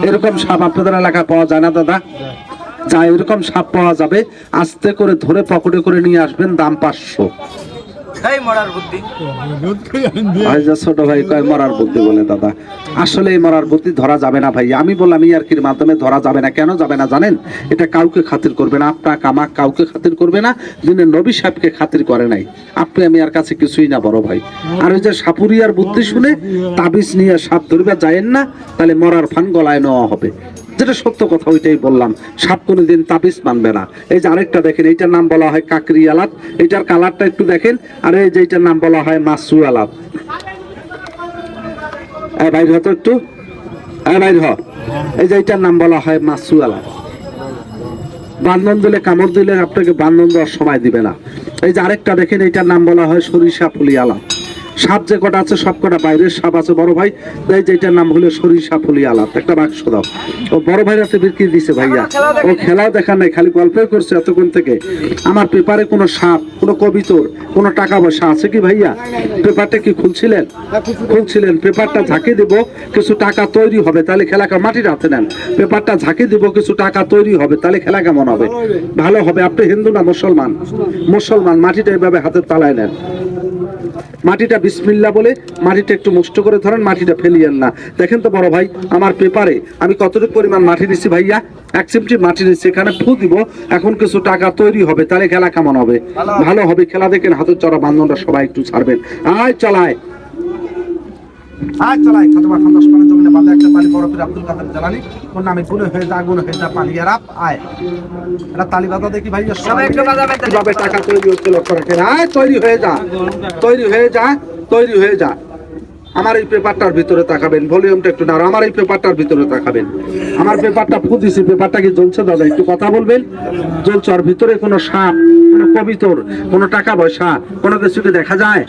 এরকম সাপ আপনাদের এলাকায় পাওয়া যায় না দাদা? যা এরকম সাপ পাওয়া যাবে, আস্তে করে ধরে পকেটে করে নিয়ে আসবেন, দাম 500। ছোট ভাই কয় মরার বুদ্ধি বলে দাদা, আসলে এই মরার বুদ্ধি ধরা যাবে না ভাই। আমি বললাম ইয়ার্কির মাধ্যমে ধরা যাবে না। কেন যাবে না জানেন? এটা কাউকে খাতির করবে না, আপনার কামাক কাউকে খাতির করবে না, যিনি নবী সাহেবকে খাতির করে নাই। আপনি আমি আর কাছে কিছুই না বড় ভাই। আর ওই যে সাপুরিয়ার বুদ্ধি শুনে তাবিজ নিয়ে সাপ ধরবে যায়েন না, তাহলে মরার ফান গলায় নেওয়া হবে। যেটা সত্য কথা ওইটাই বললাম, সাপ কোনোদিন তাবিজ মানবে না। এই যে আরেকটা দেখেন, এইটার নাম বলা হয় কাকরি আলাপ, এইটার কালারটা একটু দেখেন। আর এই যে এইটার নাম বলা হয় মাসু আলাপ। বাইর হতো একটু, বাইর হ। এই যে এইটার নাম বলা হয় মাসু আলাপ। বান্ধন দিলে, কামড় দিলে আপনাকে বান্ধন দেওয়ার সময় দিবে না। এই যে আরেকটা দেখেন, এইটার নাম বলা হয় সরিষা ফুলি আলাপ। সাপ যে কটা আছে সব কটা বাইরের সাপ আছে বড় ভাই। এই যেটার নাম হলো সরিষা ফুলি আলাপ। একটা বাক্স দাও। ও বড় ভাই রাতে বিক্রি দিছে ভাইয়া, ও খেলাও দেখা নাই, খালি গল্পই করছে এতক্ষণ থেকে। আমার পেপারে কোনো সাপ, কোনো কবিতর, কোনো টাকা পয়সা আছে কি ভাইয়া? পেপারটা কি খুলছিলেন? খুলছিলেন। পেপারটা ঝাঁকি দিব, কিছু টাকা তৈরি হবে, তাহলে খেলা মাটির হাতে নেন। পেপারটা ঝাঁকি দিব, কিছু টাকা তৈরি হবে, তাহলে খেলা কেমন হবে? ভালো হবে। আপনি হিন্দু না মুসলমান? মুসলমান। মাটিটা এইভাবে হাতের তালায় নেন, মাটিটা বিসমিল্লাহ বলে মাটিটা একটু মুষ্ট করে ধরেন, মাটিটা ফেলিয়েন না। দেখেন তো বড় ভাই, আমার পেপারে আমি কতটুকু পরিমাণ মাটি দিচ্ছি ভাইয়া? 1 চিমটি মাটি দিচ্ছি, এখানে ফু দিব, এখন কিছু টাকা তৈরি হবে, তাহলে খেলা কেমন হবে? ভালো হবে। খেলা দেখেন, হাতের চড়া বান্ধনটা সবাই একটু ছাড়বেন। আয় চলায়, আয় চলায়। খাতবা খান্দাস পানি জমিনে বাঁধে একটা পানি বড় পীর আব্দুল কাদের জালানী কোন নামে গুণ হয়ে যা, গুণ হয়ে যা পানি আর আয়। এটা তালি বাজা দেখি ভাইয়া, সবাই একটু বাজাবেন। কিভাবে টাকা তৈরি হচ্ছে লক্ষ্য রাখেন। আয় তৈরি হয়ে যা, তৈরি হয়ে যা, তৈরি হয়ে যা। আমার এই পেপারটার ভিতরে তাকাবেন, ভলিউমটা একটু নাড়ো। আমার এই পেপারটার ভিতরে তাকাবেন। আমার পেপারটা ফুদিছি, পেপারটা কি জ্বলছে দাদা? একটু কথা বলবেন। জ্বলছে। আর ভিতরে কোনো সাপ, কোনো কবিতর, কোনো টাকা পয়সা, কোনো কিছুকে দেখা যায়?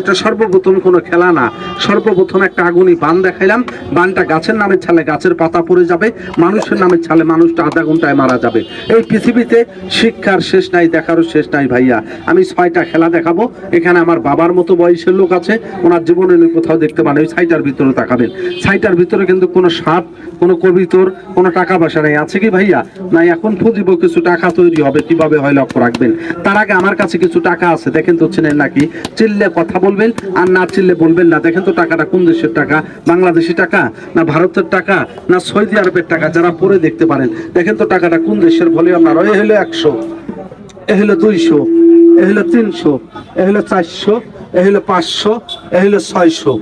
এটা সর্বপ্রথম কোনো খেলা না। সর্বপ্রথম একটা আগুনি বান দেখাইলাম। বানটা গাছের নামে ছালে গাছের পাতা পড়ে যাবে, মানুষের নামে ছালে মানুষটা আধা ঘন্টায় মারা যাবে। এই পৃথিবীতে শিক্ষার শেষ নাই, দেখারও শেষ নাই ভাইয়া। আমি 6টা খেলা দেখাবো। এখানে আমার বাবার মতো বয়সের লোক আছে, ওনার জীবনে কোথাও দেখতে পান। ওই 6টার ভিতরে তাকাবেন। 6টার ভিতরে কিন্তু কোনো সাপ, কোনো কবিতর, কোনো টাকা পয়সা নেই। আছে কি ভাইয়া? নাই। এখন খুঁজিব, কিছু টাকা তৈরি হবে, কিভাবে হয় লক্ষ্য রাখবেন। তার আগে আমার কাছে কিছু টাকা আছে, দেখেন তো চেনেন নাকি? চিল্লে কথা বলবেন, আর না চিল্লে বলবেন না। দেখেন তো টাকাটা কোন দেশের টাকা? বাংলাদেশি টাকা না ভারতের টাকা না সৌদি আরবের টাকা? যারা পরে দেখতে পারেন, দেখেন তো টাকাটা কোন দেশের। বলে আপনার এ হলো 100, এ হলো 200, এ হলো 300, এ হলো 400, এ হলো 500, এ হলো 600।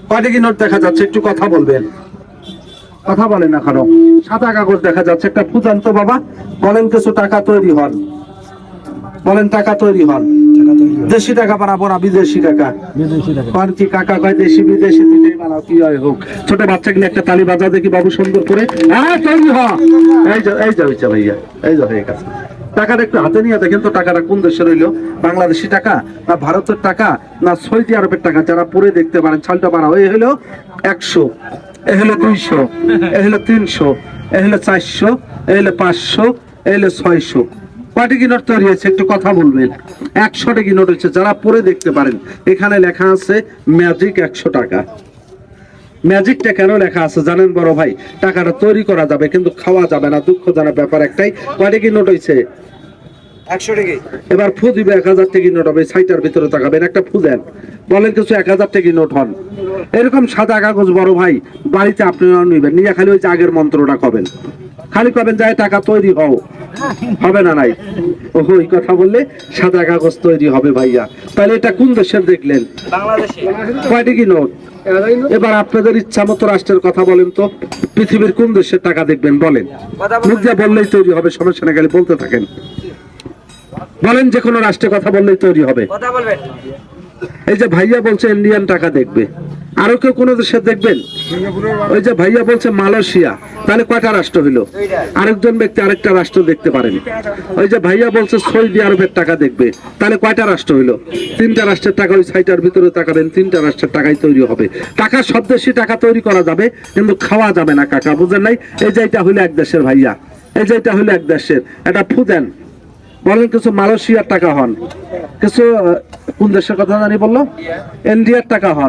কয়টা কি নোট দেখা যাচ্ছে? একটু কথা বলবেন। কথা বলেন না কারো। সাদা কাগজ দেখা যাচ্ছে। একটা ফুজান্ত বাবা বলেন, কিছু টাকা তৈরি হন। বলেন টাকা তৈরি হন। দেশি টাকা বানাবো না বিদেশি টাকা? কারণ কি কাকা কয় দেশি বিদেশি দুটোই বানাও, কি হয় হোক। ছোট বাচ্চাগুলো একটা তালি বাজা দেখি বাবু সুন্দর করে। হ্যাঁ তৈরি হ। এই যে এই যে ভাইয়া, এই যে হয়ে গেছে। টাকাটা একটু হাতে নিয়ে দেখেন তো টাকাটা কোন দেশের হইলো? বাংলাদেশি টাকা না ভারতের টাকা না সৌদি আরবের টাকা? যারা পরে দেখতে পারেন, ছলটা বানাও। এই হলো 100, এ হলো 200, এ হলো 300, এ হলো 400, এ হলো 500, এ হলো 600। কয়টা কি নোট তৈরি হয়েছে? একটু কথা বলবেন। 100টা কি নোট হচ্ছে? যারা পরে দেখতে পারেন, এখানে লেখা আছে ম্যাজিক 100 টাকা। ম্যাজিকটা কেন লেখা আছে জানেন বড় ভাই? টাকাটা তৈরি করা যাবে কিন্তু খাওয়া যাবে না, দুঃখজনক ব্যাপার একটাই। কয়টা কি নোট হয়েছে? 100 টাকা। এবার ফু দিবে 1000 টাকা নোট হবে। 6টার ভিতরে তাকাবেন, একটা ফু দেন, বলেন কিছু 1000 টাকা নোট হন। এরকম সাদা কাগজ বড় ভাই বাড়িতে আপনারা নিবেন, নিয়ে খালি ওই যে আগের মন্ত্রটা কবেন, খালি কবেন যায় টাকা তৈরি হও। হবে না? নাই। ওহো, এই কথা বললে সাদা কাগজ তৈরি হবে ভাইয়া। তাহলে এটা কোন দেশের দেখলেন? বাংলাদেশে। কয়টা কি নোট? এবার আপনাদের ইচ্ছা মতো রাষ্ট্রের কথা বলেন তো, পৃথিবীর কোন দেশের টাকা দেখবেন? বলেন। মুখ দিয়ে বললেই তৈরি হবে, সমস্যা না, গেলে বলতে থাকেন। বলেন যে কোনো রাষ্ট্রের কথা বললেই তৈরি হবে। এই যে ভাইয়া বলছে ইন্ডিয়ান টাকা দেখবে, আরো কেউ কোন দেশের দেখবেন? ওই যে ভাইয়া বলছে মালয়েশিয়া, তাহলে কয়টা রাষ্ট্র হইলো? আরেকজন ব্যক্তি আরেকটা রাষ্ট্র দেখতে পারেন। ওই যে ভাইয়া বলছে সৌদি আরবের টাকা দেখবে, তাহলে কয়টা রাষ্ট্র হইলো? 3টা রাষ্ট্রের টাকা। ওই 6টার ভিতরে তাকাবেন, 3টা রাষ্ট্রের টাকাই তৈরি হবে। টাকা সব দেশে টাকা তৈরি করা যাবে কিন্তু খাওয়া যাবে না কাকা, বুঝেন নাই? এই যে এটা হইলো এক দেশের ভাইয়া, এই যে এটা হইলো এক দেশের। এটা ফু দেন, বলেন কিছু মালয়েশিয়ার টাকা হন, কিছু কোন দেশের কথা জানি বললো? ইন্ডিয়ার টাকা হন।